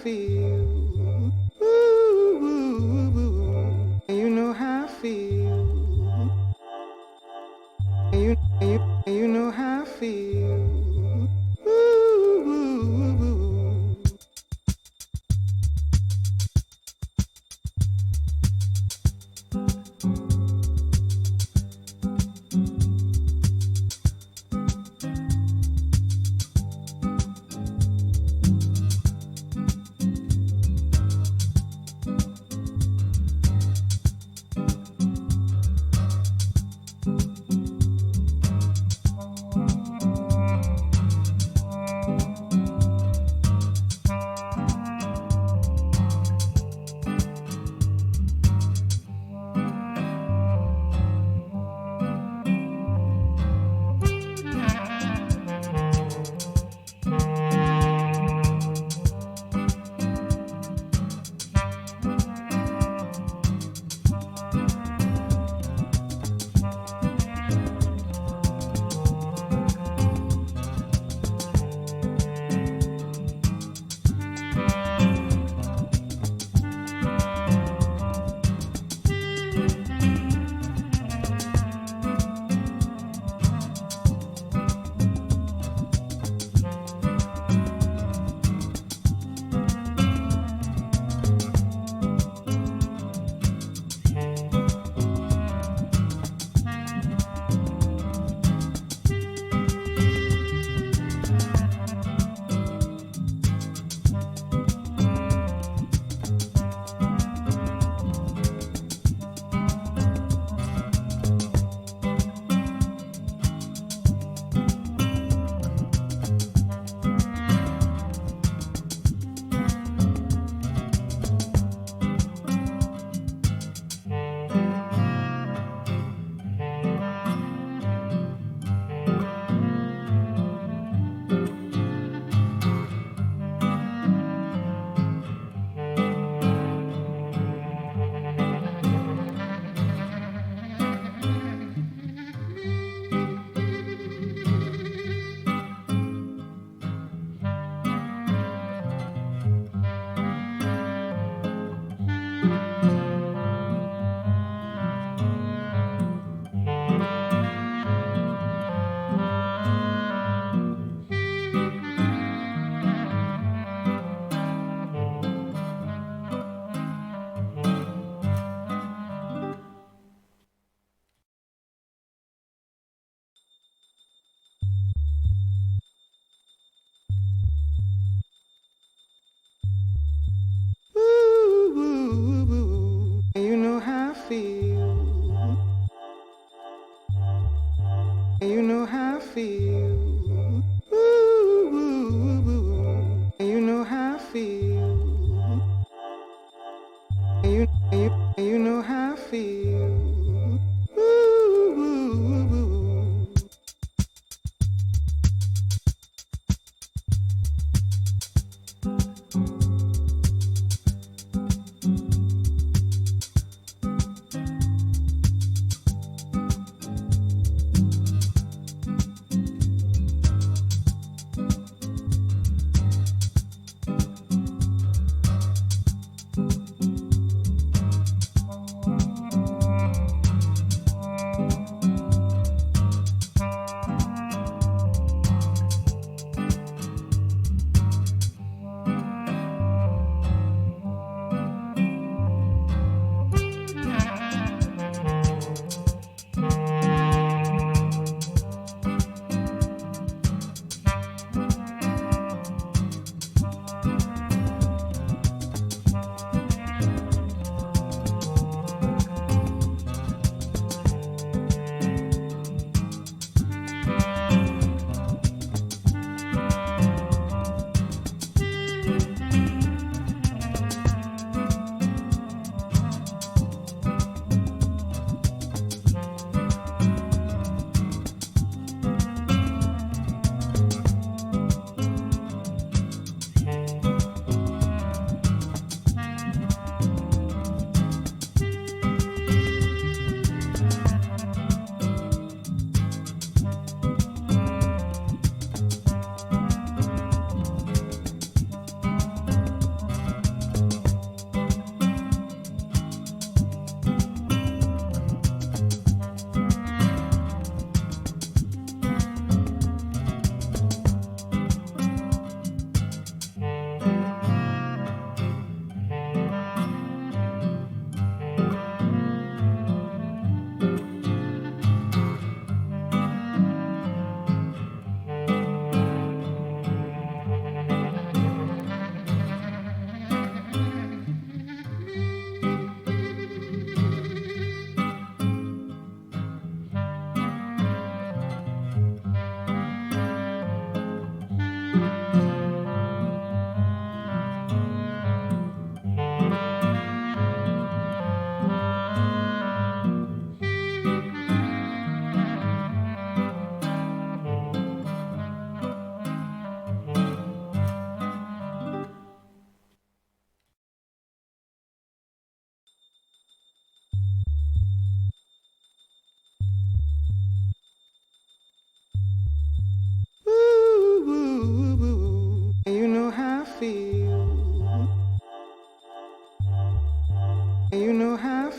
feel. Ooh, ooh, ooh. You know how I feel. You know how I feel. Ooh, ooh, ooh.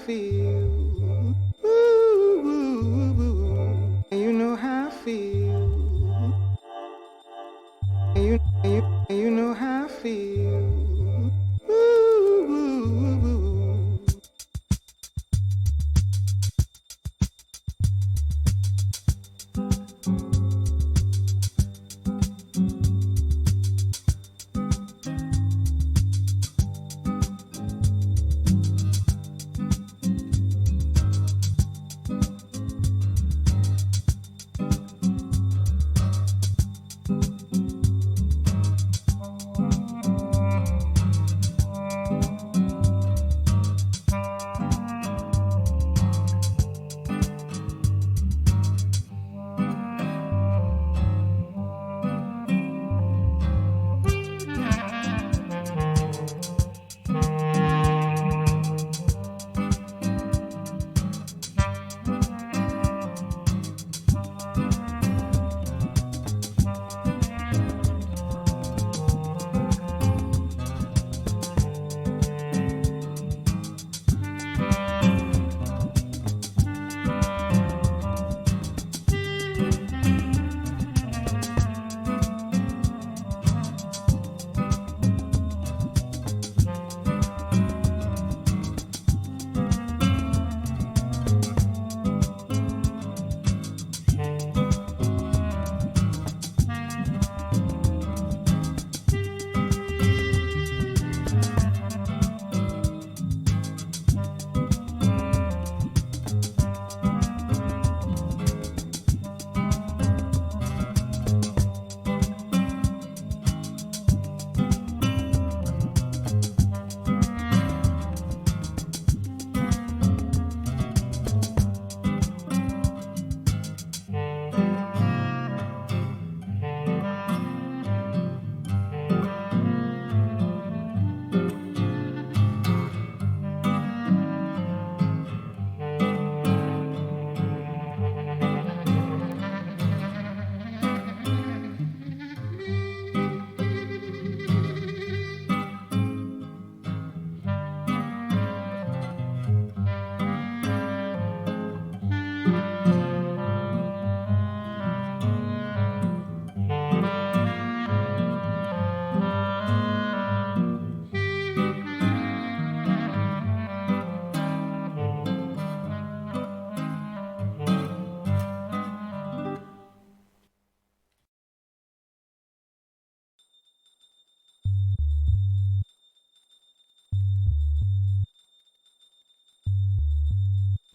feel. Ooh, ooh, ooh. And you know how I feel. And you know how I feel. Ooh, ooh, ooh.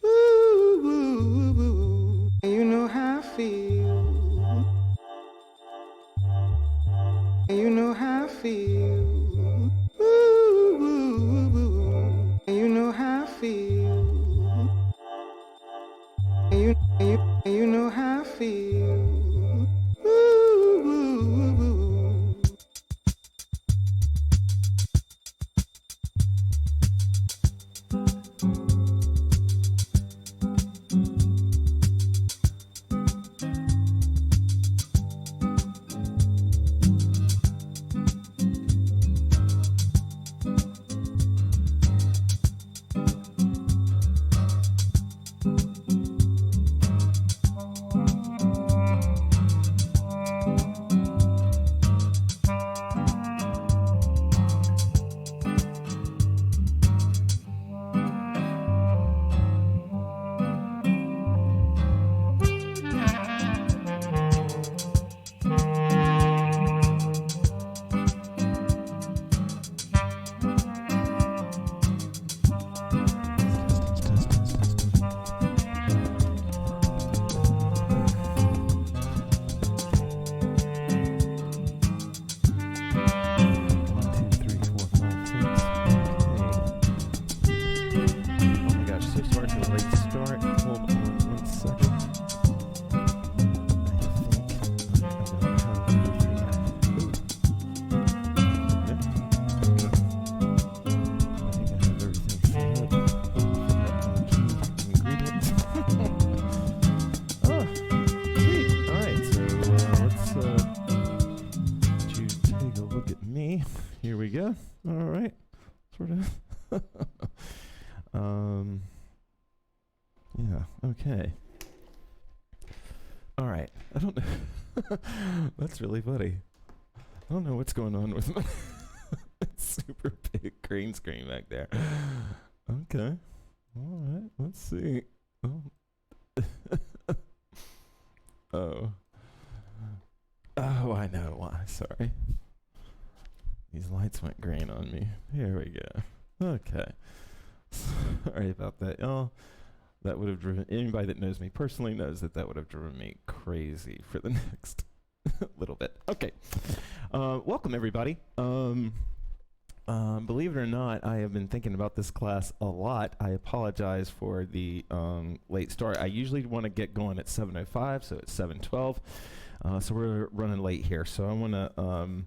Ooh, ooh, ooh. And you know how I feel. And you know how I feel. Ooh, ooh, ooh. And you know how I feel. And you know how I feel. Ooh, ooh, ooh. Here we go. All right. Sort of. Yeah, okay. All right. I don't know. That's really funny. I don't know what's going on with my super big green screen back there. Okay. All right. Let's see. Oh. Oh. Oh, I know why. Sorry. These lights went green on me. Here we go. Okay. Sorry about that, y'all. That would have driven anybody that knows me personally knows that would have driven me crazy for the next little bit. Okay. Welcome everybody. Believe it or not, I have been thinking about this class a lot. I apologize for the late start. I usually want to get going at 7:05, so it's 7:12. So we're running late here. So I want to.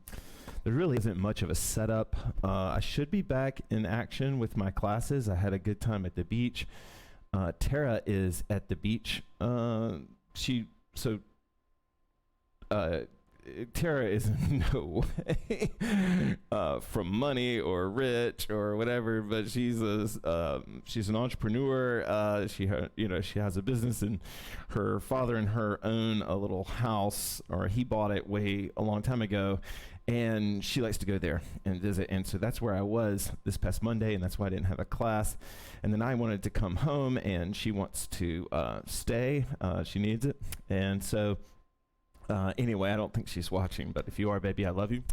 There really isn't much of a setup. I should be back in action with my classes. I had a good time at the beach. Tara is at the beach. Tara is in no way from money or rich or whatever, but she's an entrepreneur. She has a business, and her father and her own a little house, or he bought it a long time ago, and she likes to go there and visit. And so that's where I was this past Monday, and that's why I didn't have a class. And then I wanted to come home, and she wants to stay. She needs it, and so. Anyway, I don't think she's watching, but if you are, baby, I love you.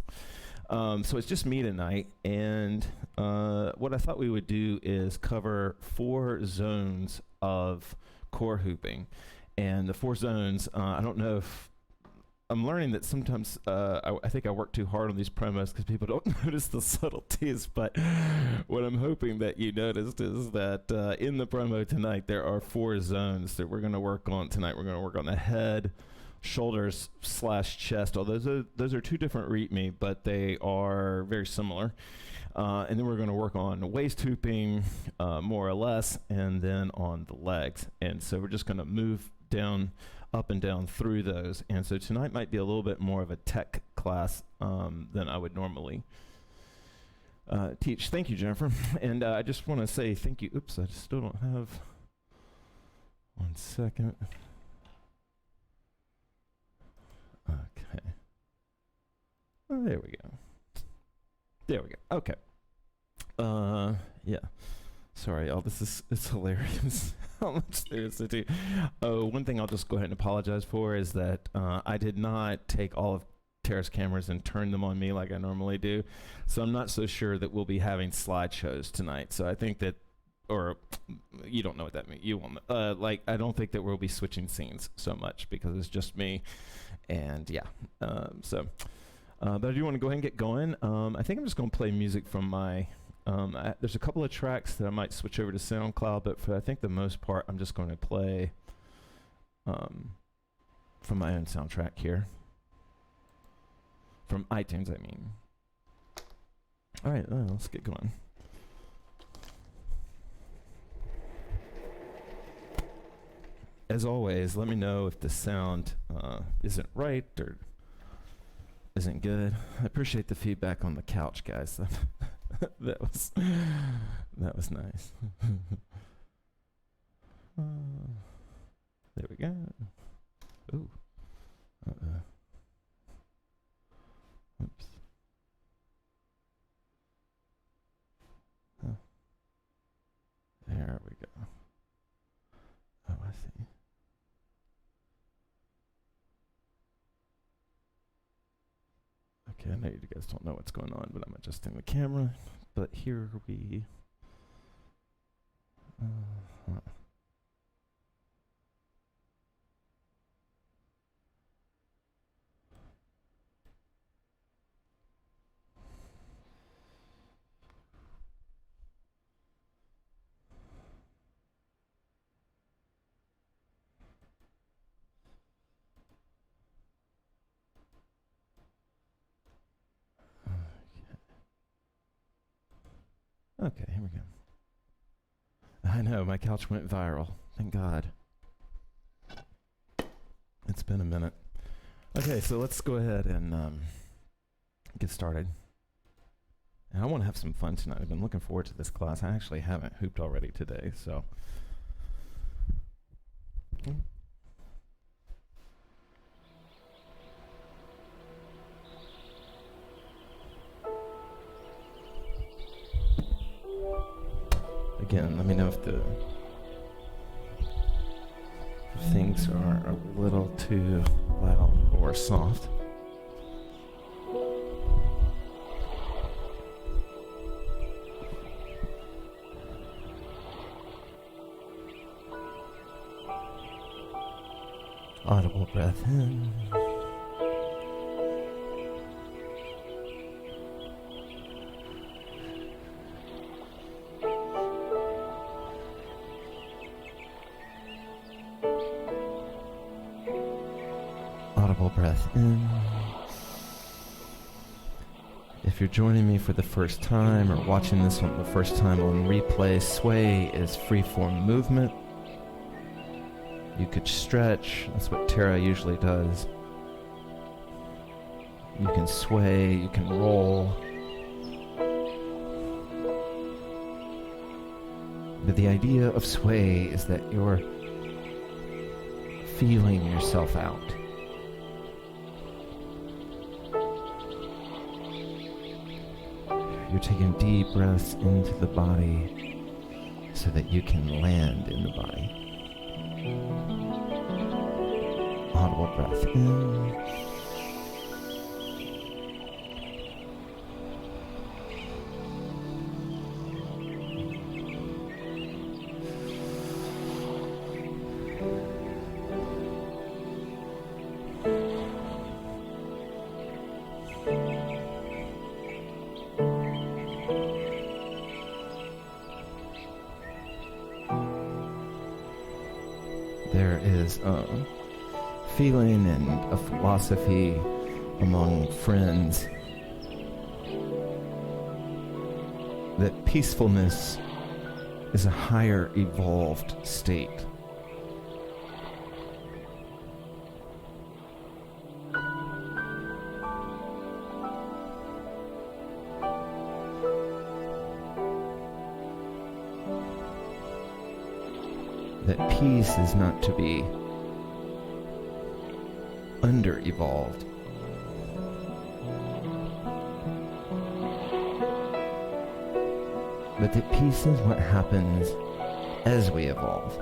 So it's just me tonight, and what I thought we would do is cover 4 zones of core hooping. And the 4 zones, I don't know if I'm learning that sometimes I think I work too hard on these promos because people don't notice the subtleties, but what I'm hoping that you noticed is that in the promo tonight, there are 4 zones that we're going to work on tonight. We're going to work on the head, shoulders / chest. Although those are 2 different README, but they are very similar. And then we're going to work on waist hooping, more or less, and then on the legs. And so we're just going to move up and down through those. And so tonight might be a little bit more of a tech class than I would normally teach. Thank you, Jennifer. And I just want to say thank you. Oops, I still don't have. 1 second. Okay. Oh, there we go. There we go. Okay. Yeah. Sorry, y'all. It's hilarious how much there is to do. Oh, one thing I'll just go ahead and apologize for is that I did not take all of Tara's cameras and turn them on me like I normally do. So I'm not so sure that we'll be having slideshows tonight. So I think that, or you don't know what that means. You won't. I don't think that we'll be switching scenes so much because it's just me. And yeah, but I do want to go ahead and get going. I think I'm just going to play music from my, there's a couple of tracks that I might switch over to SoundCloud, but for I think the most part, I'm just going to play from my own soundtrack here. From iTunes, I mean. All right, let's get going. As always, let me know if the sound isn't right or isn't good. I appreciate the feedback on the couch, guys. that was nice. There we go. Ooh. Oops. Huh. There we go. Oh, I see. Okay, I know you guys don't know what's going on, but I'm adjusting the camera. But here we... Okay, here we go. I know, my couch went viral. Thank God. It's been a minute. Okay, so let's go ahead and get started. And I want to have some fun tonight. I've been looking forward to this class. I actually haven't hooped already today, so Again, let me know if things are a little too loud or soft. Audible breath in. Audible breath in. If you're joining me for the first time or watching this one the first time on replay, sway is free-form movement. You could stretch. That's what Tara usually does. You can sway. You can roll. But the idea of sway is that you're feeling yourself out. You're taking deep breaths into the body so that you can land in the body. Audible breath in. There is a feeling and a philosophy among friends that peacefulness is a higher evolved state. That peace is not to be under-evolved. But that peace is what happens as we evolve.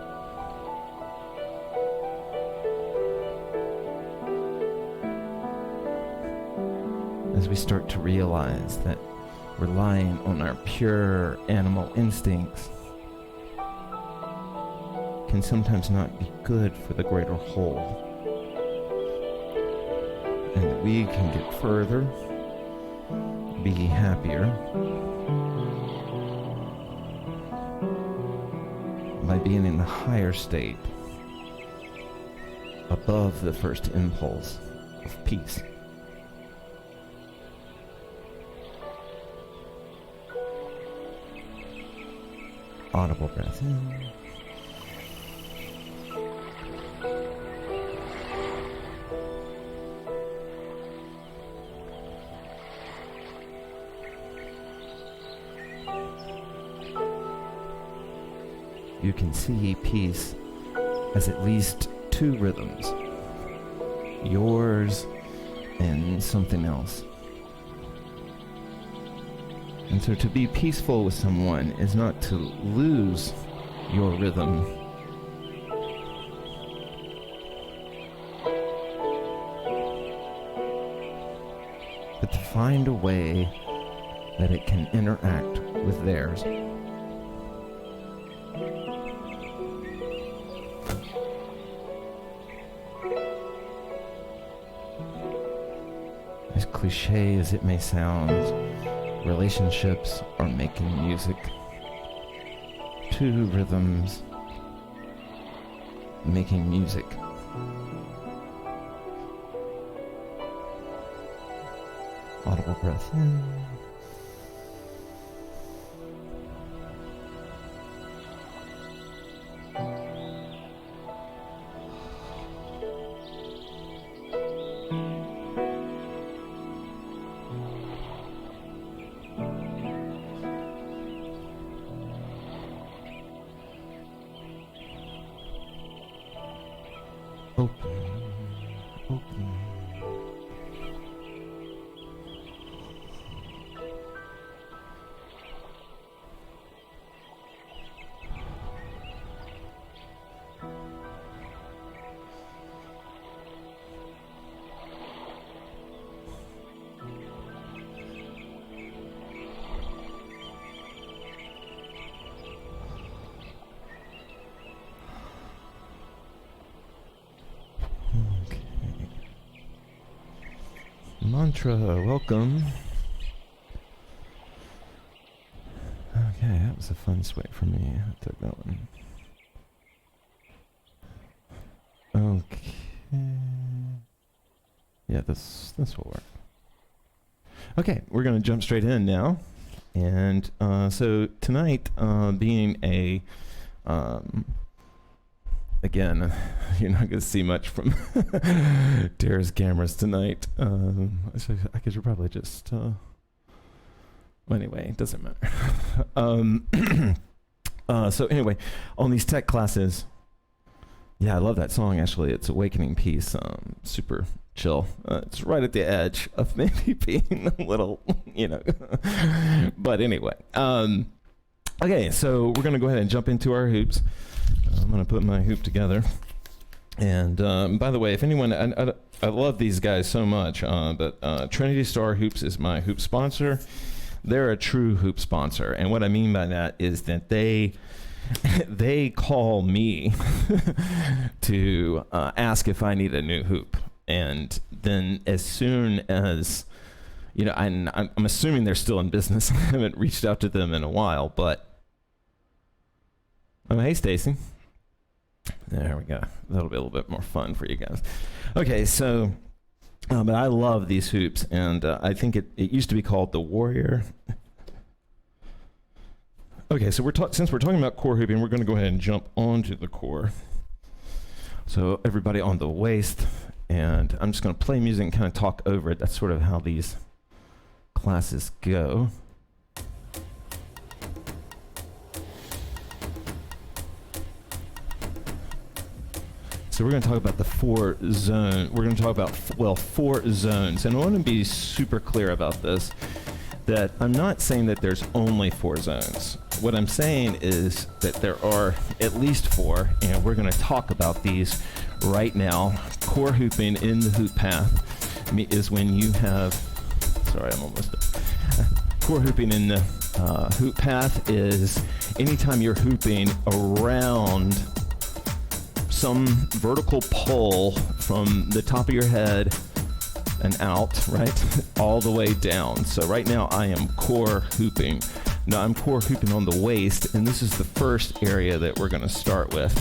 As we start to realize that relying on our pure animal instincts can sometimes not be good for the greater whole. And that we can get further, be happier, by being in the higher state, above the first impulse of peace. Audible breath in. You can see peace as at least two rhythms, yours and something else. And so to be peaceful with someone is not to lose your rhythm, but to find a way that it can interact with theirs. As cliche as it may sound, relationships are making music. Two rhythms making music. Audible breath in. Open. Open. Mantra, welcome. Okay, that was a fun swing for me. I took that one. Okay. Yeah, this will work. Okay, we're going to jump straight in now. And so tonight, being a again, you're not going to see much from Tara's cameras tonight. So I could probably just... well, anyway, it doesn't matter. So anyway, on these tech classes, yeah, I love that song, actually. It's Awakening Peace. Super chill. It's right at the edge of maybe being a little, But anyway. Okay, so we're going to go ahead and jump into our hoops. I'm going to put my hoop together. And by the way, if anyone, I love these guys so much, but Trinity Star Hoops is my hoop sponsor. They're a true hoop sponsor. And what I mean by that is that they call me to ask if I need a new hoop. And then as soon as, I'm assuming they're still in business. I haven't reached out to them in a while, but hey, Stacy. There we go. That'll be a little bit more fun for you guys. Okay, so, but I love these hoops, and I think it used to be called the Warrior. Okay, so since we're talking about core hooping, we're going to go ahead and jump onto the core. So everybody on the waist, and I'm just going to play music and kind of talk over it. That's sort of how these classes go. So we're going to talk about the four zones. We're going to talk about, four zones. And I want to be super clear about this, that I'm not saying that there's only 4 zones. What I'm saying is that there are at least 4, and we're going to talk about these right now. Core hooping in the HoopPath is when you have, sorry, I'm almost done. Core hooping in the HoopPath is anytime you're hooping around some vertical pole from the top of your head and out, right, all the way down. So right now I am core hooping. Now I'm core hooping on the waist, and this is the first area that we're going to start with.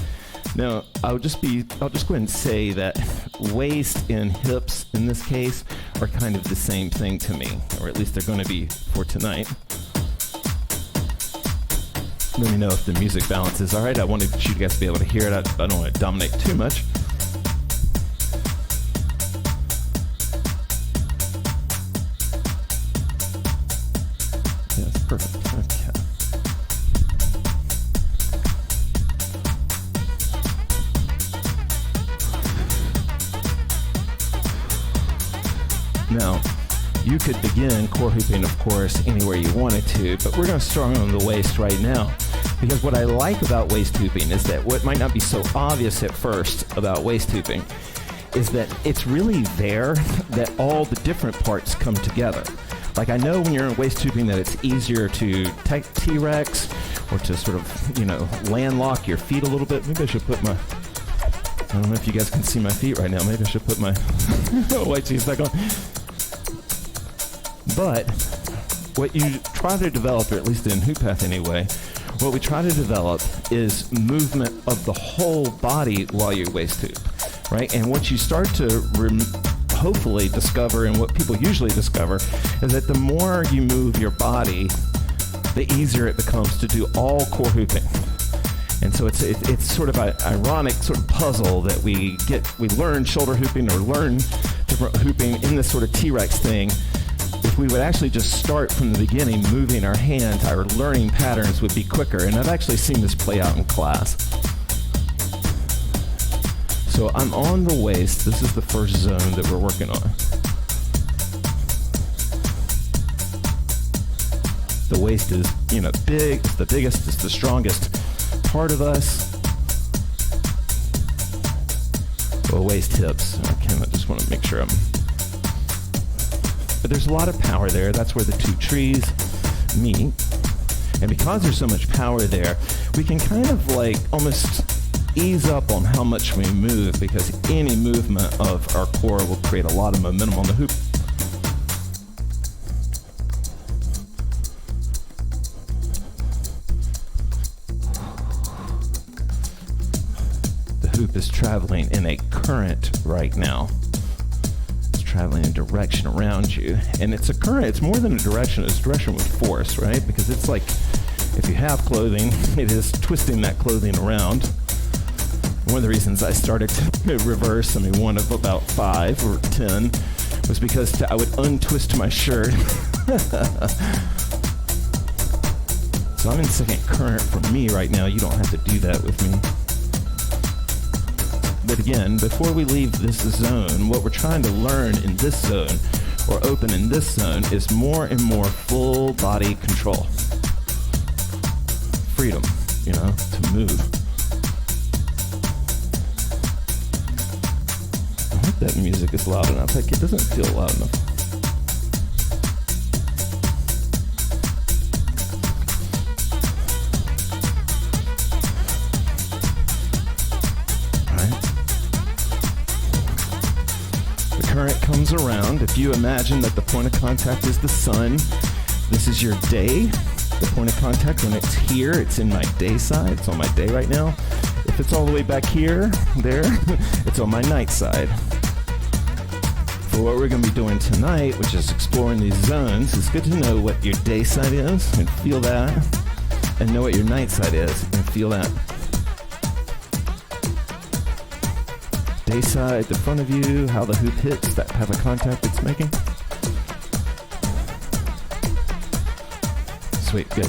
Now I'll just go ahead and say that waist and hips in this case are kind of the same thing to me, or at least they're going to be for tonight. Let me know if the music balances. All right, I wanted you guys to be able to hear it. I don't want to dominate too much. Yes, perfect. Okay. Now, you could begin core hooping, of course, anywhere you wanted to, but we're going to start on the waist right now. Because what I like about waist hooping is that what might not be so obvious at first about waist hooping is that it's really there that all the different parts come together. Like, I know when you're in waist hooping that it's easier to take T-Rex or to sort of, landlock your feet a little bit. Maybe I should put my, I don't know if you guys can see my feet right now. Maybe I should put my white tees back on. But what you try to develop, or at least in HoopPath anyway, what we try to develop is movement of the whole body while you waist hoop, right? And what you start to hopefully discover, and what people usually discover, is that the more you move your body, the easier it becomes to do all core hooping. And so it's sort of an ironic sort of puzzle that we learn shoulder hooping or learn different hooping in this sort of T-Rex thing. If we would actually just start from the beginning, moving our hands, our learning patterns would be quicker. And I've actually seen this play out in class. So I'm on the waist. This is the first zone that we're working on. The waist is, big, it's the biggest, it's the strongest part of us. Well, waist, hips. Okay, I just want to make sure but there's a lot of power there. That's where the two trees meet. And because there's so much power there, we can kind of like almost ease up on how much we move, because any movement of our core will create a lot of momentum on the hoop. The hoop is traveling in a current right now. It's traveling in a direction around you. And it's a current, it's more than a direction, it's a direction with force, right? Because it's like, if you have clothing, it is twisting that clothing around. One of the reasons I started to reverse, one of about 5 or 10, was because I would untwist my shirt. So I'm in second current for me right now. You don't have to do that with me. But again, before we leave this zone, what we're trying to learn in this zone, or open in this zone, is more and more full body control. Freedom, to move. I hope that music is loud enough. Like, it doesn't feel loud enough. All right. The current comes around. If you imagine that the point of contact is the sun, this is your day. The point of contact, when it's here, it's in my day side. It's on my day right now. If it's all the way back here, there, it's on my night side. For what we're going to be doing tonight, which is exploring these zones, it's good to know what your day side is and feel that, and know what your night side is and feel that. Day side, the front of you, how the hoop hits, that type of contact it's making. Sweet, good.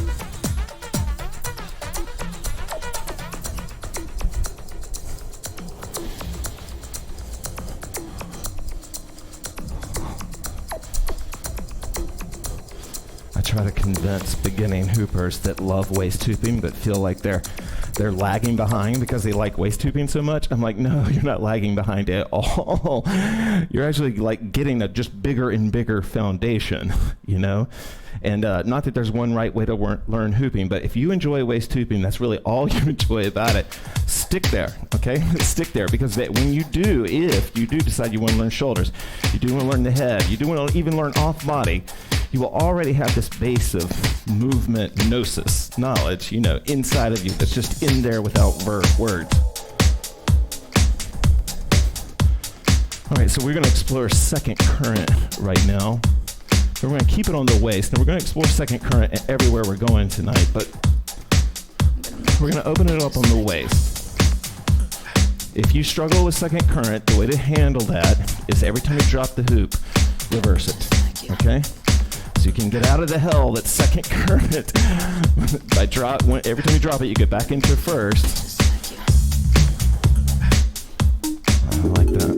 I try to convince beginning hoopers that love waist hooping but feel like they're lagging behind because they like waist hooping so much. I'm like, no, you're not lagging behind at all. You're actually like getting a just bigger and bigger foundation, And not that there's one right way to learn hooping, but if you enjoy waist hooping, that's really all you enjoy about it. Stick there, okay? Stick there, because when you do, if you do decide you want to learn shoulders, you do want to learn the head, you do want to even learn off body, you will already have this base of movement gnosis knowledge, inside of you that's just in there without words. All right, so we're going to explore second current right now. We're going to keep it on the waist, and we're going to explore second current everywhere we're going tonight, but we're going to open it up on the waist. If you struggle with second current, the way to handle that is every time you drop the hoop, reverse it, okay? So you can get out of the hell that's second current. Every time you drop it, you get back into first. I like that.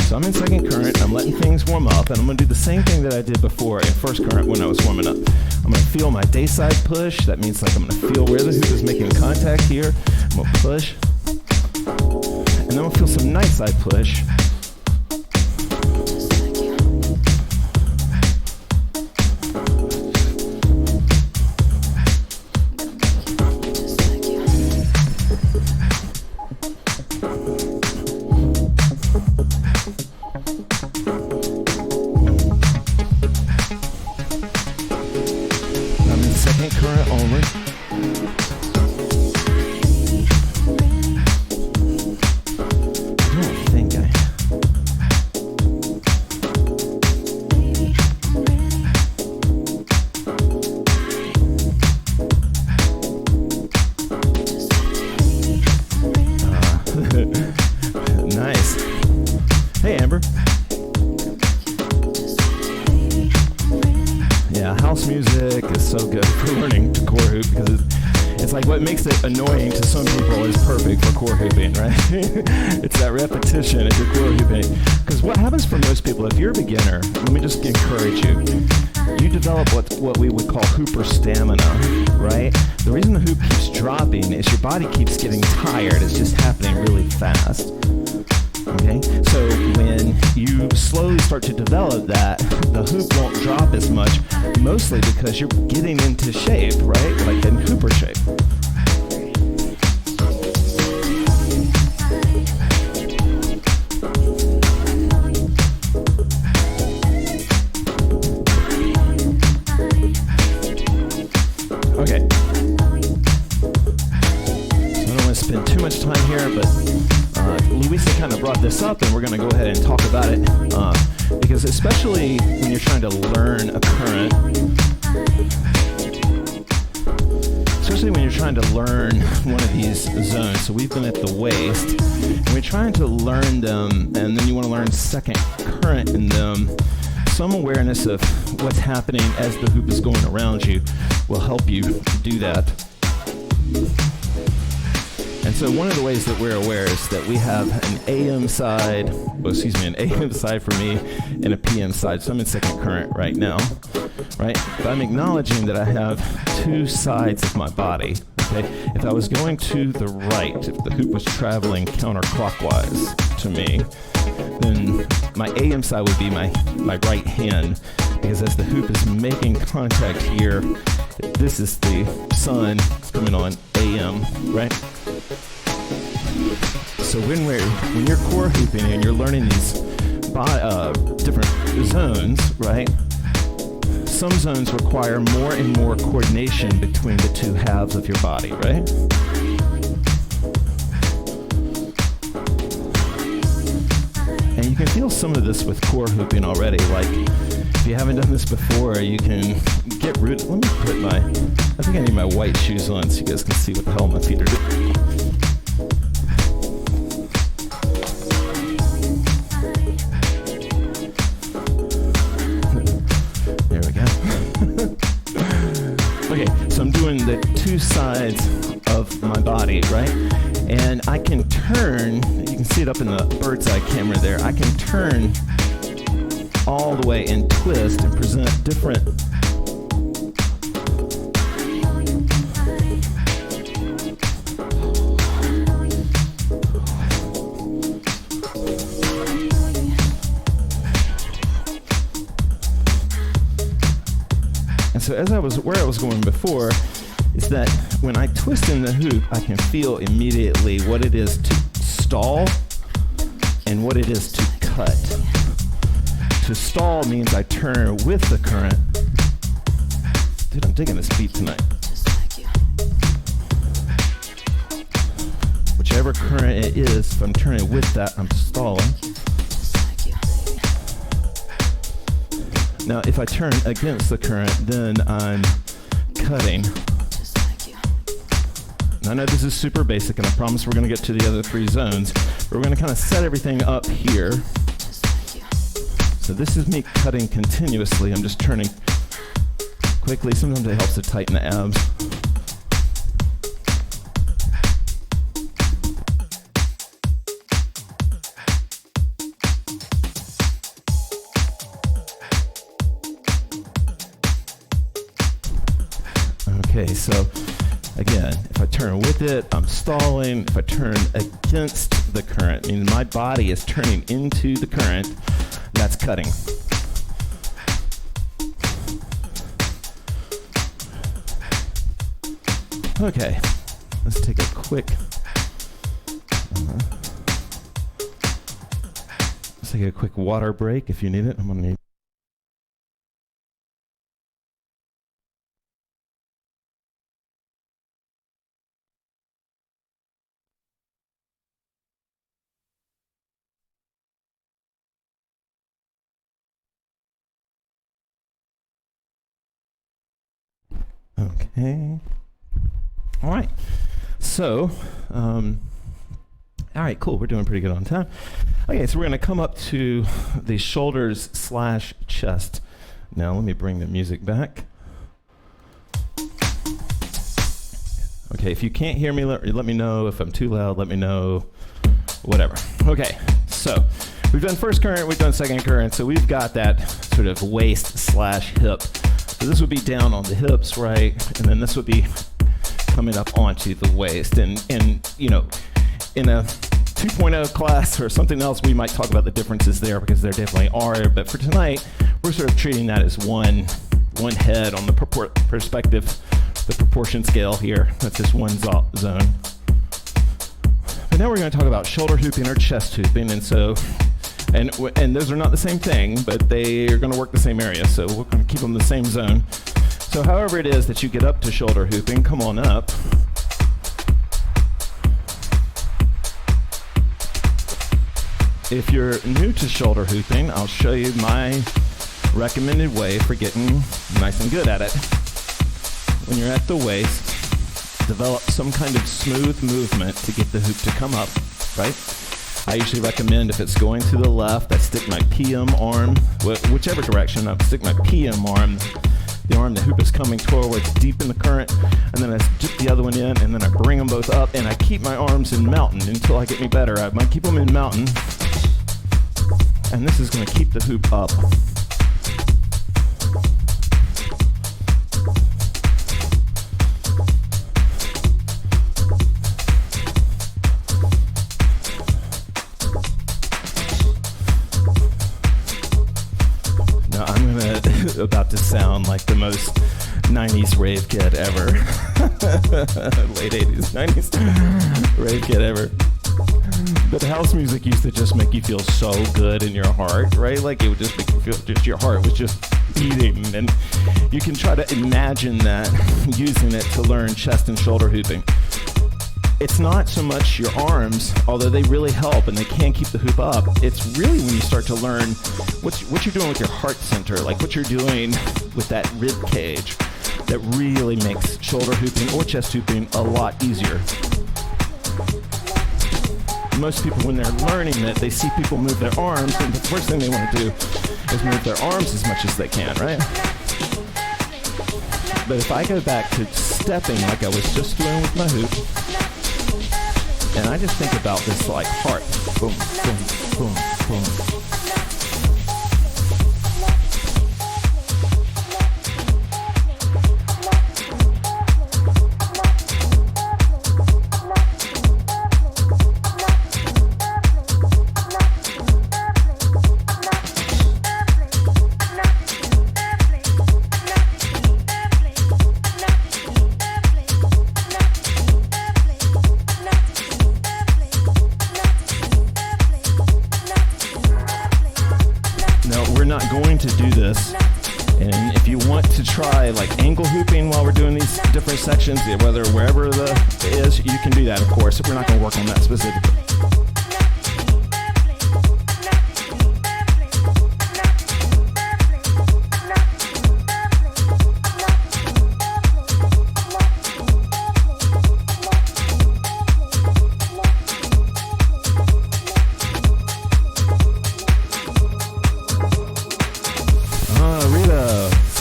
So I'm in second current, I'm letting things warm up, and I'm going to do the same thing that I did before in first current when I was warming up. I'm going to feel my day side push. That means I'm going to feel where the hoop is making contact here. I'm going to push. And then we'll feel some night side push. Current only. Nice. Hey, Amber. Yeah, house music is so good for learning to core hoop because It's like what makes it annoying to some people is perfect for core hooping, right? It's that repetition if you're core hooping. Because what happens for most people, if you're a beginner, let me just encourage you. You develop what we would call hooper stamina, right? The reason the hoop keeps dropping is your body keeps getting tired. It's just happening really fast. Okay, so when you slowly start to develop that, the hoop won't drop as much, mostly because you're getting into shape, right? Like in hooper shape. Okay. So I don't want to spend too much time here, but Louisa kind of brought this up, and we're going to go ahead and talk about it, because especially when you're trying to learn a current, especially when you're trying to learn one of these zones. So we've been at the waist, and we're trying to learn them, and then you want to learn second current in them. Some awareness of what's happening as the hoop is going around you will help you do that. And so one of the ways that we're aware is that we have an AM side, an AM side for me and a PM side. So I'm in second current right now, right? But I'm acknowledging that I have two sides of my body, okay? If I was going to the right, if the hoop was traveling counterclockwise to me, then my AM side would be my right hand, because as the hoop is making contact here, this is the sun coming on AM, right? So when you're core hooping and you're learning these different zones, right? Some zones require more and more coordination between the two halves of your body, right? And you can feel some of this with core hooping already. Like, if you haven't done this before, you can get rooted. Let me put I think I need my white shoes on so you guys can see what the hell my feet are doing. There we go. Okay, so I'm doing the two sides of my body, right? And I can turn, you can see it up in the bird's eye camera there, I can turn all the way and twist and present different so where I was going before is that when I twist in the hoop, I can feel immediately what it is to stall and what it is to cut. To stall means I turn with the current. Dude, I'm digging this beat tonight. Whichever current it is, if I'm turning with that, I'm stalling. Now, if I turn against the current, then I'm cutting. And I know this is super basic, and I promise we're going to get to the other three zones. But we're going to kind of set everything up here. So this is me cutting continuously. I'm just turning quickly. Sometimes it helps to tighten the abs. Okay, so again, if I turn with it, I'm stalling. If I turn against the current, meaning my body is turning into the current, that's cutting. Okay, let's take a quick water break if you need it. I'm gonna need. Okay. All right. So, all right, cool. We're doing pretty good on time. Okay, so we're going to come up to the shoulders / chest. Now, let me bring the music back. Okay, if you can't hear me, let me know. If I'm too loud, let me know. Whatever. Okay, so we've done first current, we've done second current, so we've got that sort of waist/hip. So this would be down on the hips, right? And then this would be coming up onto the waist. And you know, in a 2.0 class or something else, we might talk about the differences there, because there definitely are. But for tonight, we're sort of treating that as one head on the perspective, the proportion scale here. That's just one zone. But now we're going to talk about shoulder hooping or chest hooping, and so, and those are not the same thing, but they are going to work the same area. So we're going to keep them in the same zone. So however it is that you get up to shoulder hooping, come on up. If you're new to shoulder hooping, I'll show you my recommended way for getting nice and good at it. When you're at the waist, develop some kind of smooth movement to get the hoop to come up, right? I usually recommend, if it's going to the left, I stick my PM arm, whichever direction, I stick my PM arm, the arm the hoop is coming towards, deep in the current, and then I dip the other one in, and then I bring them both up, and I keep my arms in mountain until I get me better. I might keep them in mountain, and this is going to keep the hoop up. Now I'm about to sound like the most 90s rave kid ever. Late 80s, 90s rave kid ever. But house music used to just make you feel so good in your heart, right? Like it would just make you feel, just your heart was just beating. And you can try to imagine that, using it to learn chest and shoulder hooping. It's not so much your arms, although they really help and they can keep the hoop up. It's really when you start to learn what you're doing with your heart center, like what you're doing with that rib cage, that really makes shoulder hooping or chest hooping a lot easier. Most people, when they're learning it, they see people move their arms, and the first thing they want to do is move their arms as much as they can, right? But if I go back to stepping like I was just doing with my hoop, and I just think about this like heart, boom, boom, boom, boom. And if you want to try like angle hooping while we're doing these different sections, wherever the is, you can do that, of course. We're not going to work on that specifically.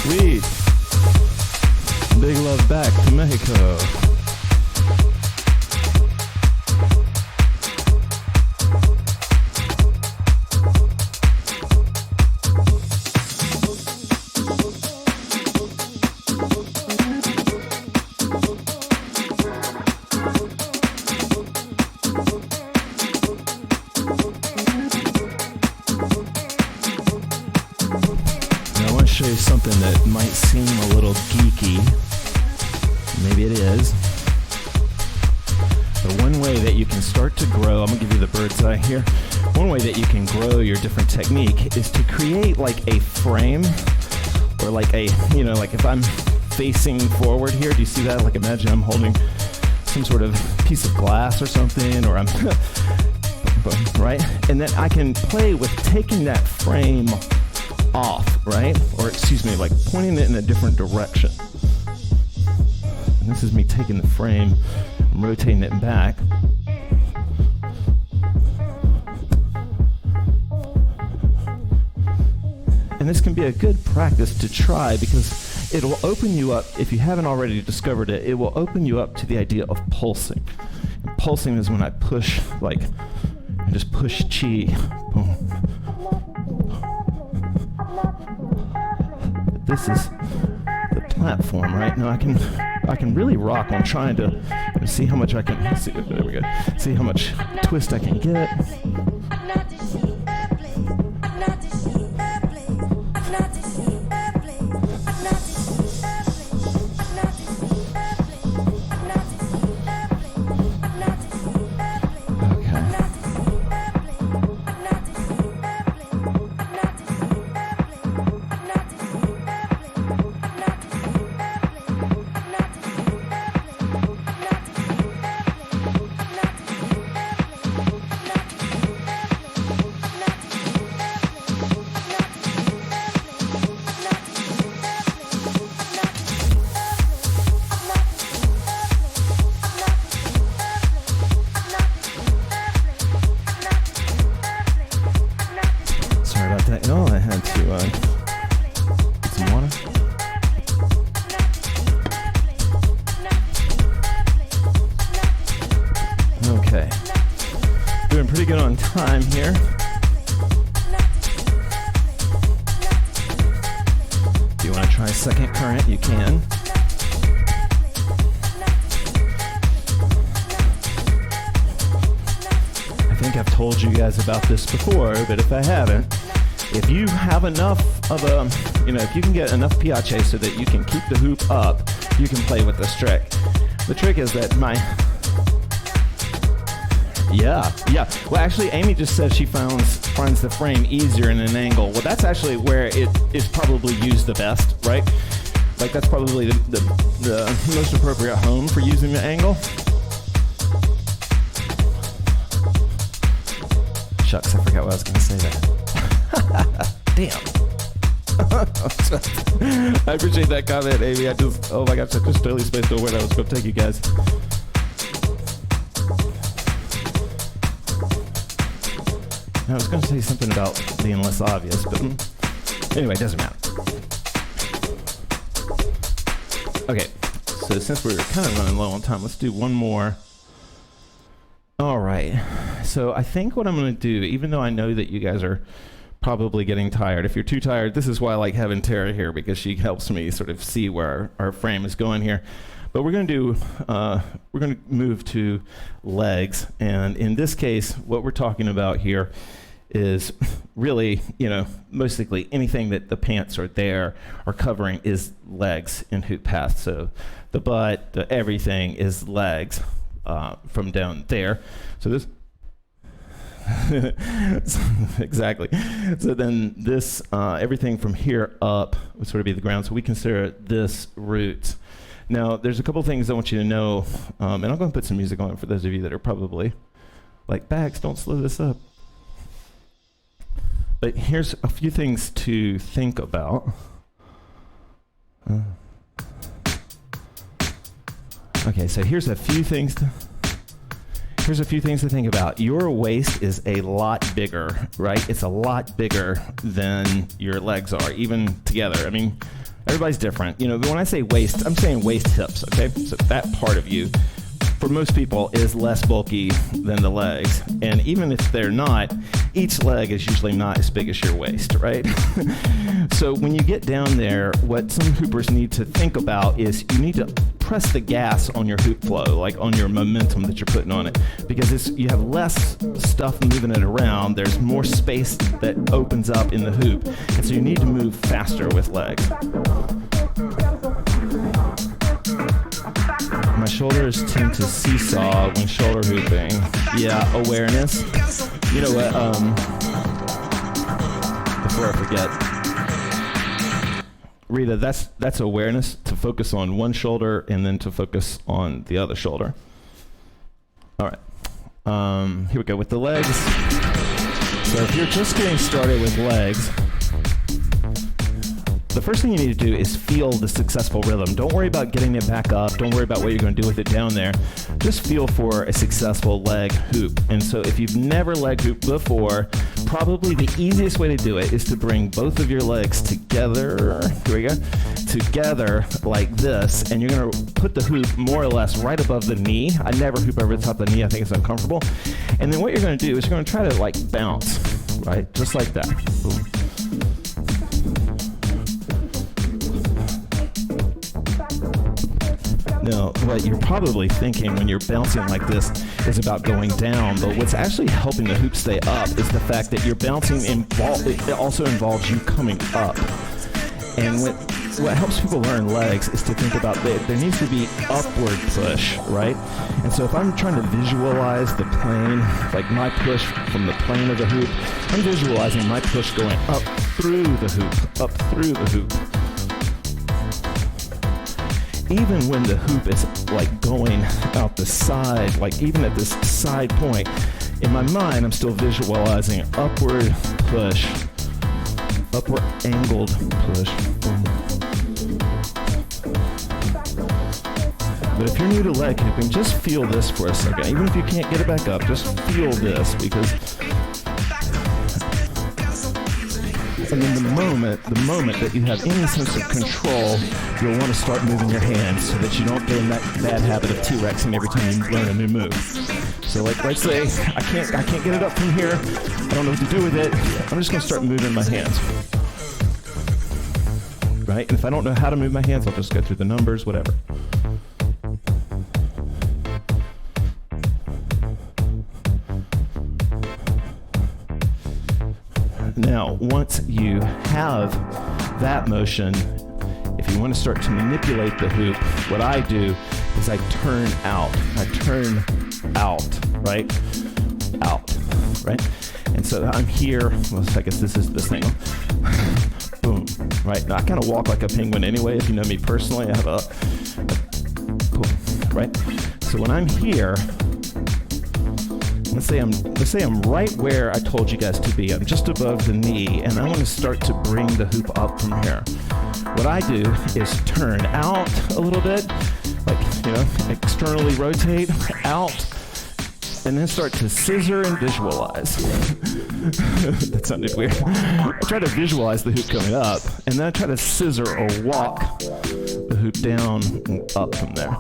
Sweet. Big love back to Mexico. Show you something that might seem a little geeky. Maybe it is. But one way that you can start to grow, I'm gonna give you the bird's eye here. One way that you can grow your different technique is to create like a frame, or like a, you know, like if I'm facing forward here, do you see that? Like imagine I'm holding some sort of piece of glass or something, or I'm, right? And then I can play with taking that frame off, right? Or excuse me, like pointing it in a different direction. And this is me taking the frame, I'm rotating it back. And this can be a good practice to try, because it'll open you up, if you haven't already discovered it, it will open you up to the idea of pulsing. And pulsing is when I push, like, I just push chi. Boom. But this is the platform, right? Now I can really rock on trying to see how much I can, see, there we go, see how much twist I can get. Oh, I had to get some water. Okay. Doing pretty good on time here. If you want to try second current, you can. I think I've told you guys about this before, but if I haven't, if you have enough of a, if you can get enough piace so that you can keep the hoop up, you can play with this trick. The trick is that yeah. Well, actually, Amy just said she finds the frame easier in an angle. Well, that's actually where it is probably used the best, right? Like, that's probably the most appropriate home for using the angle. Shucks, I forgot what I was going to say there. Damn. I appreciate that comment, Amy. Oh my gosh, I just totally spaced over where I was going to take you guys. I was going to say something about being less obvious, but anyway, it doesn't matter. Okay, so since we're kind of running low on time, let's do one more. All right, so I think what I'm going to do, even though I know that you guys are probably getting tired. If you're too tired, this is why I like having Tara here, because she helps me sort of see where our frame is going here. But we're going to move to legs, and in this case, what we're talking about here is really, basically anything that the pants are there are covering is legs in HoopPath. So the butt, the everything is legs from down there. So this. Exactly. So then this, everything from here up would sort of be the ground. So we consider this roots. Now, there's a couple things I want you to know, and I'm going to put some music on for those of you that are probably like, Bags, don't slow this up. But here's a few things to think about. Okay, so here's a few things to think about. Your waist is a lot bigger, right? It's a lot bigger than your legs are, even together. I mean, everybody's different. But when I say waist, I'm saying waist hips, okay? So that part of you, for most people, is less bulky than the legs. And even if they're not, each leg is usually not as big as your waist, right? So when you get down there, what some hoopers need to think about is you need to press the gas on your hoop flow, like on your momentum that you're putting on it, because you have less stuff moving it around. There's more space that opens up in the hoop, and so you need to move faster with legs. My shoulders tend to seesaw when shoulder hooping. Yeah, awareness. You know what, before I forget, Rita, that's awareness, to focus on one shoulder and then to focus on the other shoulder. All right, here we go with the legs. So if you're just getting started with legs, the first thing you need to do is feel the successful rhythm. Don't worry about getting it back up. Don't worry about what you're going to do with it down there. Just feel for a successful leg hoop. And so if you've never leg hooped before, probably the easiest way to do it is to bring both of your legs together. Here we go. Together like this. And you're going to put the hoop more or less right above the knee. I never hoop over the top of the knee. I think it's uncomfortable. And then what you're going to do is you're going to try to like bounce, right? Just like that. Boom. Now, what you're probably thinking when you're bouncing like this is about going down, but what's actually helping the hoop stay up is the fact that you're bouncing, it also involves you coming up. And what helps people learn legs is to think about that there needs to be upward push, right? And so if I'm trying to visualize the plane, like my push from the plane of the hoop, I'm visualizing my push going up through the hoop, up through the hoop. Even when the hoop is like going out the side, like even at this side point, in my mind, I'm still visualizing upward push, upward angled push. Boom. But if you're new to leg hooping, just feel this for a second. Even if you can't get it back up, just feel this, because and then the moment that you have any sense of control, you'll want to start moving your hands so that you don't get in that bad habit of T-Rexing every time you learn a new move. So like let's say I can't get it up from here. I don't know what to do with it. I'm just going to start moving my hands. Right? And if I don't know how to move my hands, I'll just go through the numbers, whatever. Now, once you have that motion, if you want to start to manipulate the hoop, what I do is I turn out. I turn out, right? Out, right? And so I'm here. Well, I guess this is this thing. Boom, right? Now, I kind of walk like a penguin anyway. If you know me personally, I have a cool, right? So when I'm here, let's say I'm right where I told you guys to be. I'm just above the knee, and I want to start to bring the hoop up from here. What I do is turn out a little bit, like, externally rotate out, and then start to scissor and visualize. That sounded weird. I try to visualize the hoop coming up, and then I try to scissor or walk the hoop down and up from there.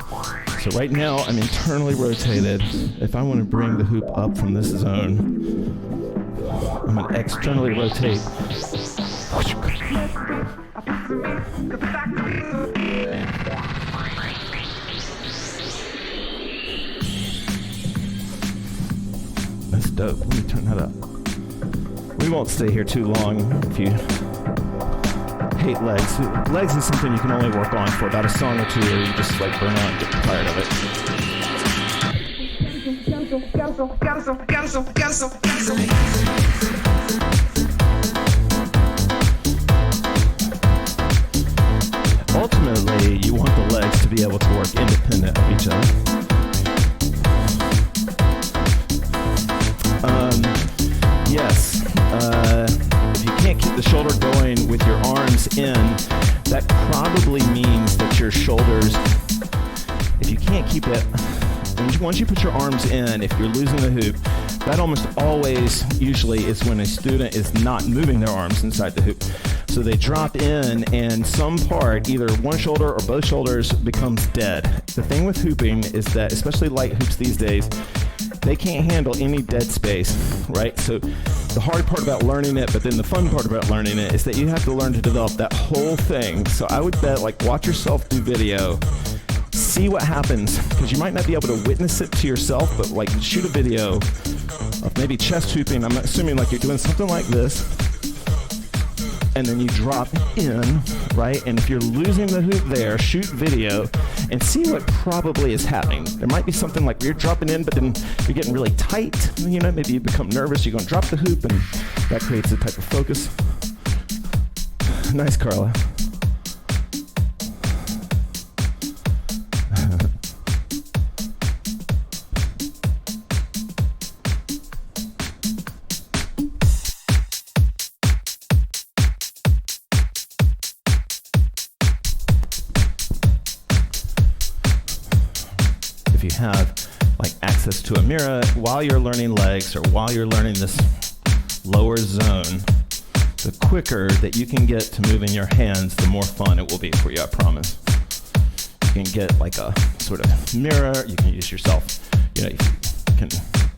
So right now, I'm internally rotated. If I want to bring the hoop up from this zone, I'm going to externally rotate. That's dope. Let me turn that up. We won't stay here too long if you hate legs. Legs is something you can only work on for about a song or two, or you just like burn out and get tired of it. Ultimately, you want the legs to be able to work independent of each other. Yes. If you can't keep the shoulder going with your arms in, that probably means that your shoulders, if you can't keep it, once you put your arms in, if you're losing the hoop, that almost always usually is when a student is not moving their arms inside the hoop. So they drop in and some part, either one shoulder or both shoulders, becomes dead. The thing with hooping is that, especially light hoops these days, they can't handle any dead space, right? So the hard part about learning it, but then the fun part about learning it, is that you have to learn to develop that whole thing. So I would bet, watch yourself do video, see what happens, because you might not be able to witness it to yourself, but shoot a video of maybe chest hooping. I'm assuming you're doing something like this, and then you drop in, right? And if you're losing the hoop there, shoot video and see what probably is happening. There might be something like you're dropping in, but then you're getting really tight. Maybe you become nervous. You're going to drop the hoop, and that creates a type of focus. Nice, Carla. if you have like access to a mirror while you're learning legs or while you're learning this lower zone, the quicker that you can get to moving your hands, the more fun it will be for you, I promise. You can get like a sort of mirror, you can use yourself, you can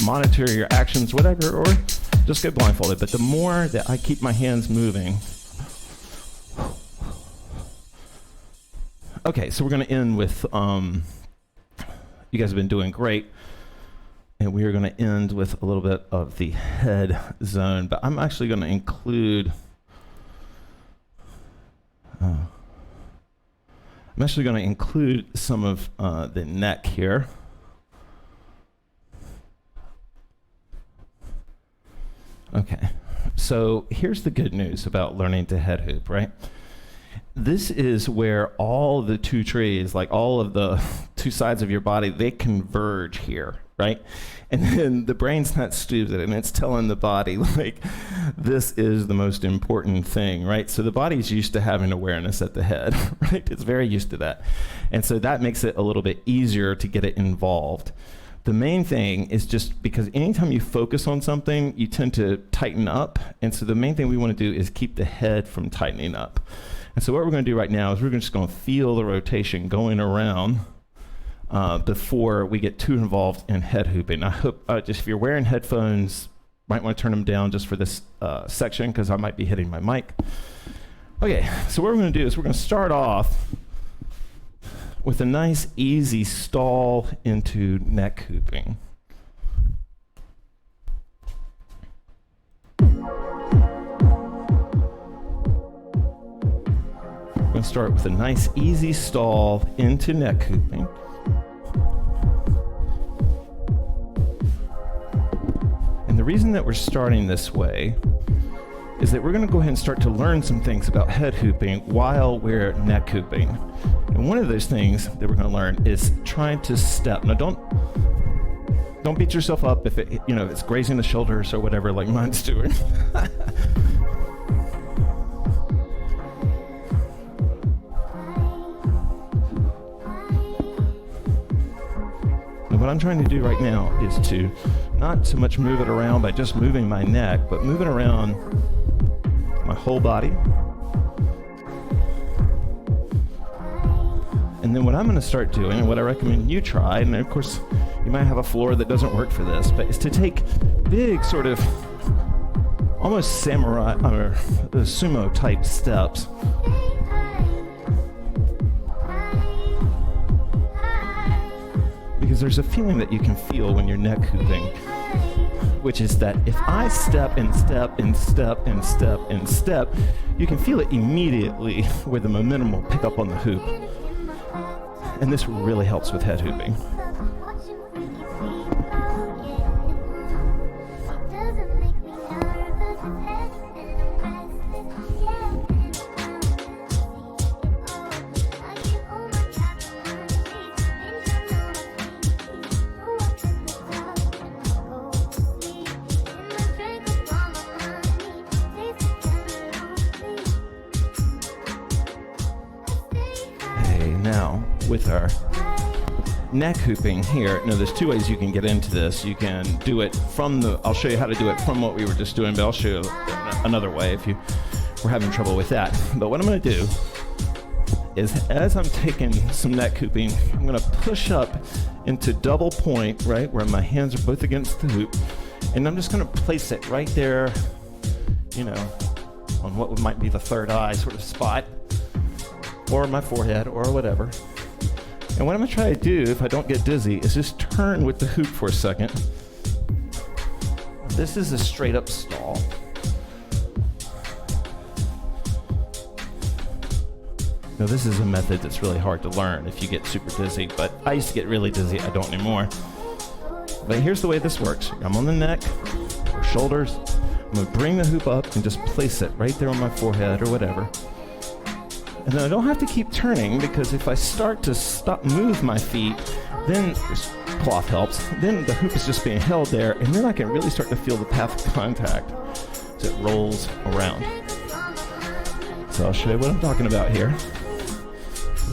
monitor your actions, whatever, or just get blindfolded. But the more that I keep my hands moving. Okay, so we're going to end with, you guys have been doing great. And we are going to end with a little bit of the head zone. But I'm actually going to include, some of the neck here. Okay, so here's the good news about learning to head hoop, right? This is where all the two trees, like all of the two sides of your body, they converge here, right? And then the brain's not stupid, and it's telling the body, like, this is the most important thing, right? So the body's used to having awareness at the head, right? It's very used to that. And so that makes it a little bit easier to get it involved. The main thing is just because anytime you focus on something, you tend to tighten up. And so the main thing we want to do is keep the head from tightening up. And so what we're going to do right now is we're just going to feel the rotation going around before we get too involved in head hooping. I hope just if you're wearing headphones, might want to turn them down just for this section because I might be hitting my mic. Okay, so what we're going to do is we're going to start off with a nice easy stall into neck hooping. We're going to start with a nice easy stall into neck hooping. And the reason that we're starting this way is that we're going to go ahead and start to learn some things about head hooping while we're neck hooping. And one of those things that we're going to learn is trying to step. Now don't beat yourself up if it's grazing the shoulders or whatever like mine's doing. And what I'm trying to do right now is to not so much move it around by just moving my neck, but move it around my whole body. And then what I'm going to start doing, and what I recommend you try, and of course you might have a floor that doesn't work for this, but is to take big sort of almost samurai or sumo type steps. Because there's a feeling that you can feel when you're neck hooping, which is that if I step and step and step and step and step, you can feel it immediately where the momentum will pick up on the hoop. And this really helps with head hooping. Now, with our neck hooping here, now there's two ways you can get into this. You can do it I'll show you how to do it from what we were just doing, but I'll show you another way if you were having trouble with that. But what I'm going to do is, as I'm taking some neck hooping, I'm going to push up into double point, right, where my hands are both against the hoop, and I'm just going to place it right there, on what might be the third eye sort of spot, or my forehead, or whatever. And what I'm going to try to do, if I don't get dizzy, is just turn with the hoop for a second. This is a straight up stall. Now this is a method that's really hard to learn if you get super dizzy, but I used to get really dizzy, I don't anymore. But here's the way this works. I'm on the neck, or shoulders. I'm going to bring the hoop up and just place it right there on my forehead or whatever. And then I don't have to keep turning, because if I start to move my feet, then this cloth helps. Then the hoop is just being held there, and then I can really start to feel the path of contact as it rolls around. So I'll show you what I'm talking about here.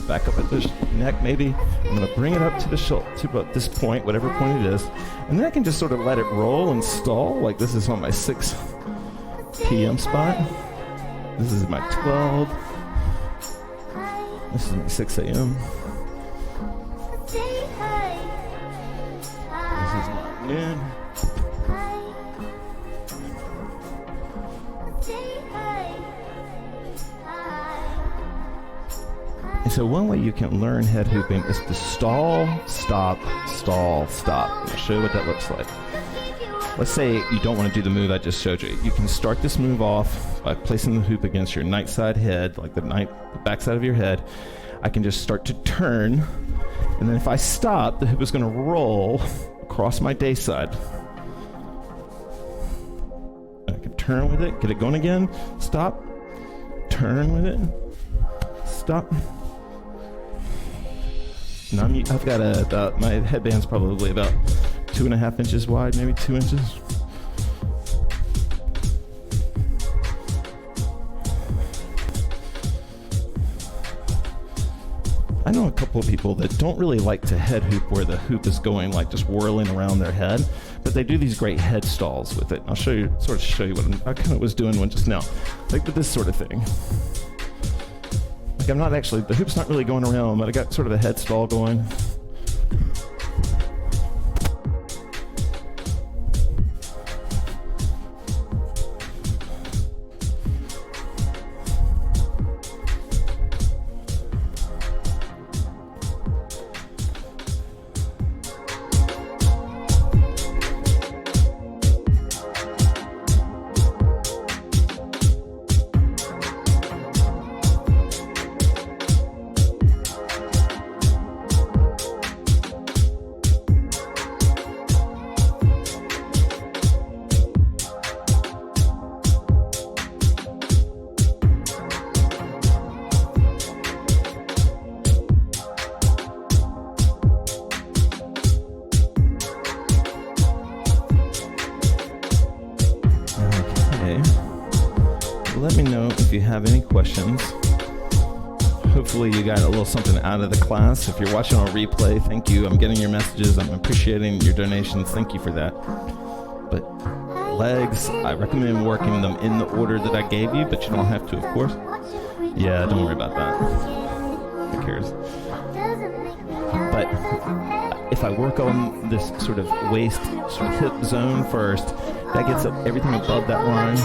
back up at the neck maybe. I'm going to bring it up to the shoulder, to about this point, whatever point it is. And then I can just sort of let it roll and stall. Like this is on my 6 p.m. spot. This is my 12. This is my 6 a.m. This is my noon. And so one way you can learn head hooping is to stall, stop, stall, stop. I'll show you what that looks like. Let's say you don't want to do the move I just showed you. You can start this move off by placing the hoop against your night side head, like the back side of your head. I can just start to turn, and then if I stop, the hoop is going to roll across my day side. I can turn with it, get it going again, stop, turn with it, stop. Now I've got my headband's probably about 2.5 inches wide, maybe 2 inches. I know a couple of people that don't really like to head hoop where the hoop is going like just whirling around their head, but they do these great head stalls with it. I'll show you what I kind of was doing one just now, like with this sort of thing. Like I'm not actually, the hoop's not really going around, but I got sort of a head stall going. Let me know if you have any questions. Hopefully you got a little something out of the class. If you're watching on replay, thank you. I'm getting your messages. I'm appreciating your donations. Thank you for that. But legs, I recommend working them in the order that I gave you, but you don't have to, of course. Yeah, don't worry about that. Who cares? But if I work on this sort of waist, sort of hip zone first, that gets up everything above that line.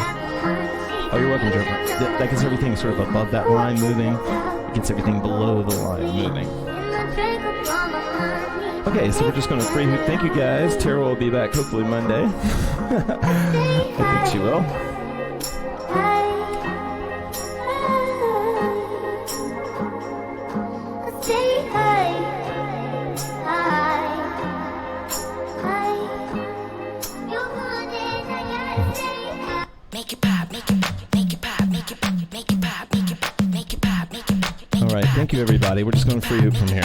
Oh, you're welcome, Joe. That gets everything sort of above that line moving. It gets everything below the line moving. Okay, so we're just going to free hoop. Thank you, guys. Tara will be back hopefully Monday. I think she will. All right, thank you, everybody. We're just going to free hoop from here.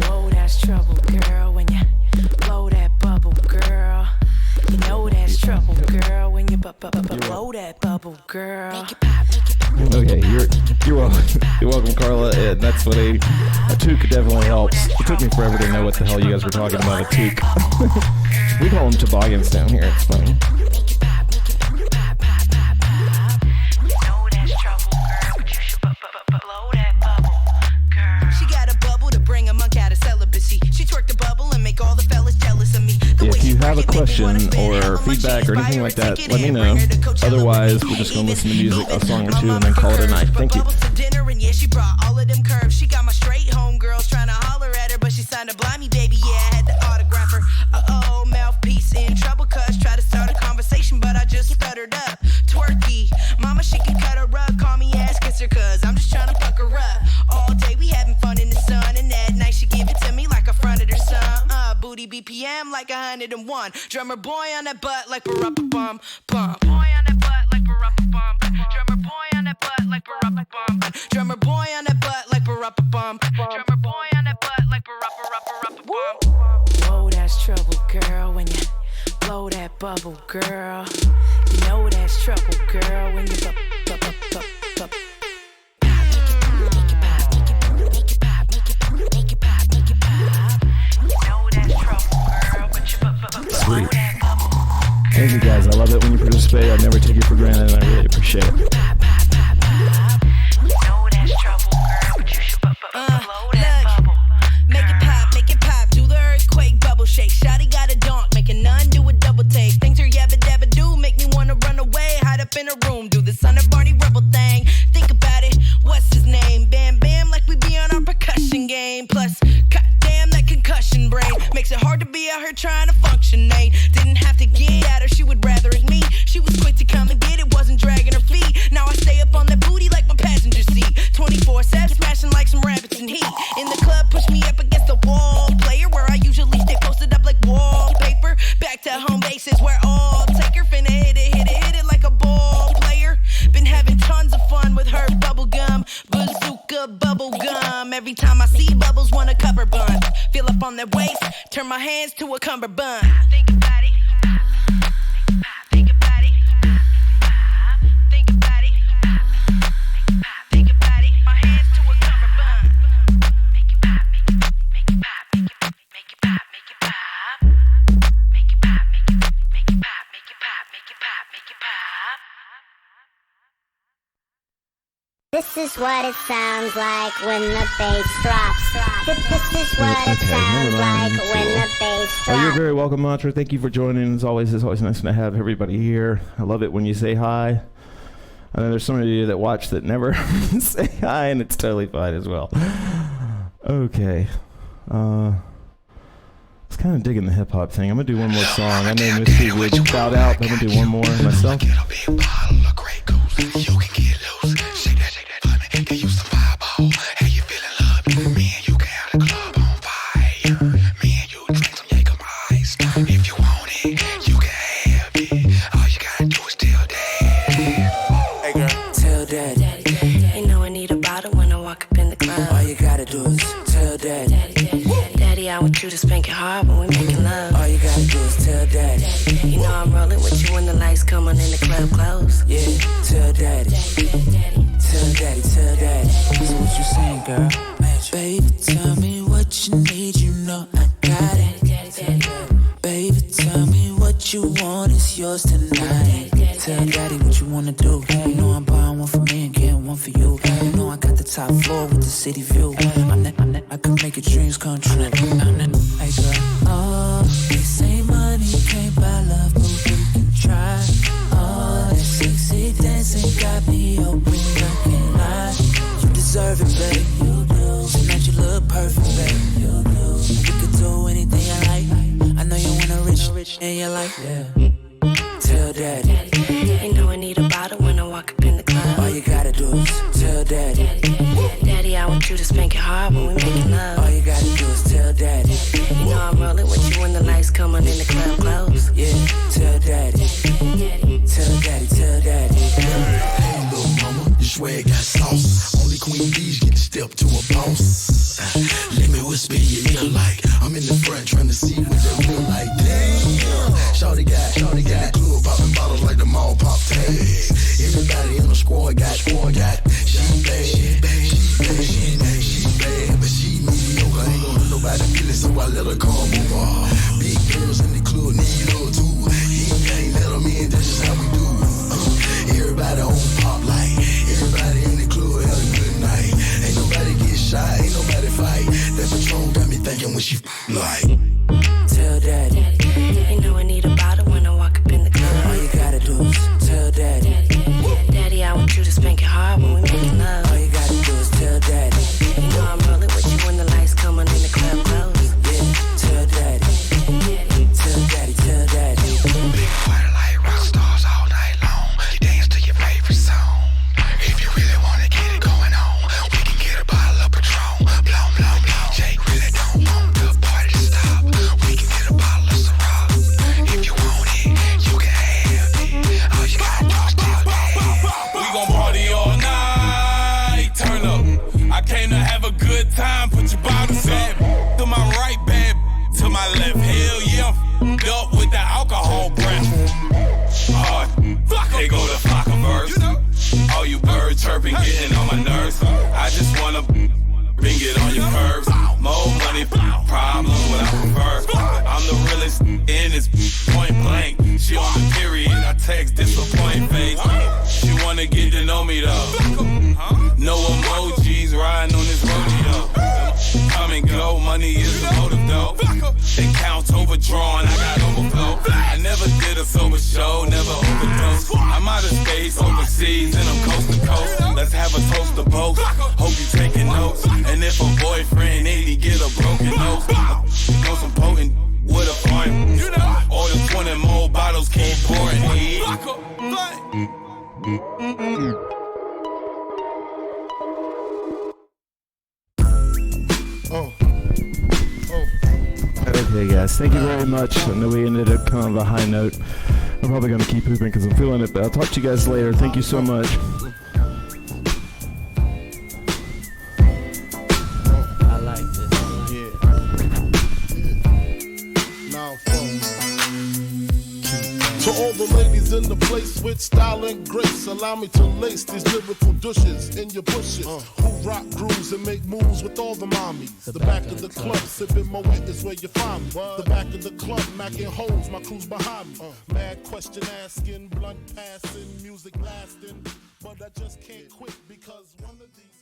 Whoa, that's trouble, girl. When you blow that bubble, girl. You know that's trouble, girl. When you blow that bubble, girl. Okay, you're welcome. You're welcome, Carla. And that's what a toque definitely helps. It took me forever to know what the hell you guys were talking about, a toque. We call them toboggans down here. It's funny. If you have a question or feedback or anything like that, let me know. Otherwise, we're just going to listen to music, a song or two, and then call it a night. Thank you. Yeah, she brought all of them curves. She got my straight home girls trying to holler at her, but she signed a blimey, baby. Yeah, I had to autograph her. Uh-oh, mouthpiece in trouble, cuz try to start a conversation, but I just stuttered up. Twerky, mama, she can cut her up, call me ass kisser, cuz I'm just trying to fuck her up. All day we having fun in the sun, and that night she give it to me like I fronted her son. Booty BPM like 101. Drummer boy on that butt like ba-ra-ba-bum, bum. Boy on that butt like ba-ra-ba-bum. Drummer boy on that butt like ba-ra-ba-bum. Drummer boy on that butt like ba-ra-ba-bum. Drummer boy on that butt like ba-ra-ba-ra-ba-ra-ba-bum. Whoa, that's trouble, girl. When you blow that bubble, girl. You know that's trouble, girl. When you her trying to functionate. Didn't have to get at her, she would rather it me. She was quick to come and get it, wasn't dragging her feet. Now I stay up on that booty like my passenger seat. 24/7, smashing like some rabbits in heat. In the club, push me up against the wall. Player where I usually stay posted up like wallpaper. Back to home bases where all take her. Finna hit it like a ball player. Been having tons of fun with her bubblegum. Bazooka bubblegum. Every time I see bubbles, wanna cover bun. Feel up on their waist, turn my hands to a cummerbund. Think about it. Think about it. Think about it. Think about it. My hands to a cummerbund. Make it pop, make it pop, make it pop, make it pop, make it pop, make it pop, make it pop, make it pop, make it pop, make it pop. This is what it sounds like when the bass drops. This is what it sounds like when the bass drops. Oh, you're very welcome, Mantra. Thank you for joining. It's always nice to have everybody here. I love it when you say hi. I know there's some of you that watch that never say hi, and it's totally fine as well. Okay. I was kind of digging the hip-hop thing. I'm going to do one more song. I know Miss P would shout out, but I'm going to do one more myself. You can get loose. Shake that for me. Get you some fireball. How you feeling, love? Me and you can have the club on fire. Me and you drink some Jacob Ice. If you want it, you can have it. All you gotta do is tell daddy. Hey girl, tell daddy. You know I need a bottle when I walk up in the club. All you gotta do is tell daddy. Daddy, I want you to spank it hard when we making love. All you gotta do is tell daddy. You know I'm rolling with you when the lights come on and the club close. Yeah, tell daddy. Tell daddy, tell daddy. So what you saying, girl? Baby, tell me what you need, you know I got it. Baby, tell me what you want, it's yours tonight. Tell daddy what you wanna do. You know I'm buying one for me and getting one for you. You know I got the top floor with the city view. I can make your dreams come true. Hey girl, oh, they say money can't buy love, but we can try. Oh, that sexy dancing got me open, I can't lie. You deserve it, babe. You do. Tonight you look perfect, babe. You do. We could do anything you like. I know you want a rich in your life. Yeah. Tell daddy. You know I need a bottle when I walk up in the club. All you gotta do is tell daddy. Daddy, I want you to spank it hard when we making love. All you gotta do is tell daddy. You know I'm rolling with you when the lights come on and the club close. Yeah, tell daddy. Tell daddy, tell daddy. Hey, little mama, you swear got sauce. Only queen bees get to step to a boss. Let me whisper in your ear like I'm in the front trying to see what they feel like. Damn, shawty got that club popping bottles like the mall pop tags. Everybody in the squad got she bad, but she mediocre. Ain't gonna let nobody feel it, so I let her come over. Big girls in the club need love too. He can't let them in, that's just how we do. Everybody on pop like everybody in the club had a good night. Ain't nobody get shy, ain't nobody fight. That Patron got me thinking when she like. Tell daddy. You know I need a bottle when I walk up in the club. All you gotta do is tell daddy. Daddy, I want you to spank it hard when we making love. All you gotta do is tell daddy. You know I'm rolling with you when the lights come on and the club close. Yeah, tell daddy. Tell daddy, tell daddy. Big party like rock stars all night long. You dance to your favorite song. If you really wanna get it going on, we can get a bottle of Patron. Blow, blow, blow. Jake really don't want the party to stop. We can get a bottle of Ciroc. If you want it, you can have it. All you gotta do is tell daddy. We gon' party all night, turn up. I came to have a good time, put your bottles up. To my right, bad, to my left, hell yeah, I'm up with the alcohol breath. They go to Flockaverse. All you birds chirping, getting on my nerves. I just wanna bring it on your curves. More money, problems, what I prefer. I'm the realest in this point blank. She on the period, I text disappoint face. She wanna get to know me though. No emojis riding on this rodeo. Come and go, money is the motive though. Accounts overdrawn, I got overflow. I never did a sober show, never overdose. I'm out of space, overseas, and I'm coast to coast. Let's have a toast to both. Hope you taking notes. And if a boyfriend ain't he get a broken nose. Know some potent with a foreign Okay, guys, thank you very much. I know we ended up kind of a high note. I'm probably going to keep hooping because I'm feeling it, but I'll talk to you guys later. Thank you so much. I like this. Now, to all the ladies in the place with style and grace, allow me to lace these lyrical douches in your bushes. Who rock grooves and make moves with all the mommies. The back of the club, sipping Moet is where you find me. The back of the club, macking holes, my crew's behind me. Mad question asking, blunt passing, music lasting. But I just can't quit because one of these